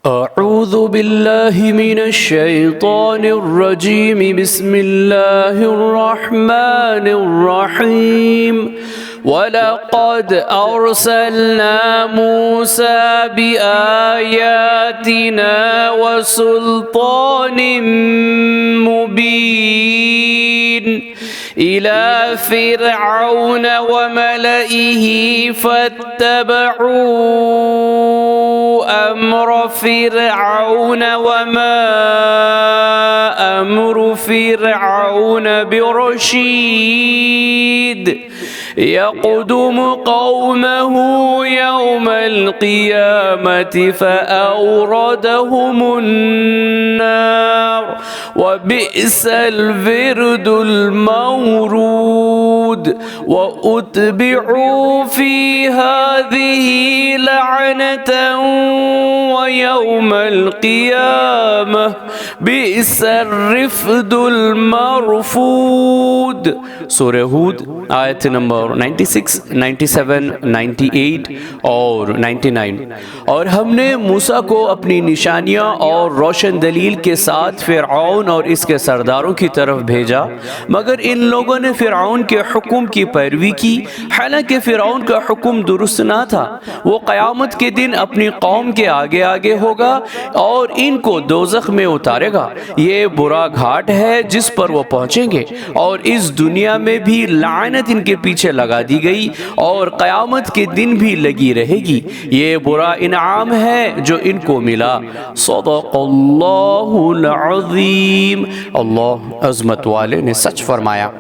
أعوذ بالله من الشيطان الرجيم بسم الله الرحمن الرحيم ولقد أرسلنا موسى بآياتنا وسلطان مبين إلى فرعون وملئه فاتبعوا أمر فرعون وما أمر فرعون برشيد يقدم قومه يوم القيامة فأوردهم النار وبئس الورد المورود وأتبعوا في هذه لعنة ويوم القيامة بئس الرفد المرفود. सूरह हूद आयत नंबर 96, 97, 98 और 99। और हमने मूसा को अपनी निशानियां और रोशन दलील के साथ फ़िरऔन और इसके सरदारों की तरफ भेजा, मगर इन लोगों ने फ़िरऔन के हुक्म की पैरवी की। हालांकि फ़िरऔन का हुक्म दुरुस्त ना था। वो क़यामत के दिन अपनी कौम के आगे आगे होगा और इनको दोज़ख में उतारेगा। ये बुरा घाट है जिस पर वो पहुँचेंगे और इस दुनिया में भी लानत इनके पीछे लगा दी गई और क़यामत के दिन भी लगी रहेगी। ये बुरा इनाम है जो इनको मिला। सदक़ल्लाहुल अज़ीम। अल्लाह अज़मत वाले ने सच फरमाया।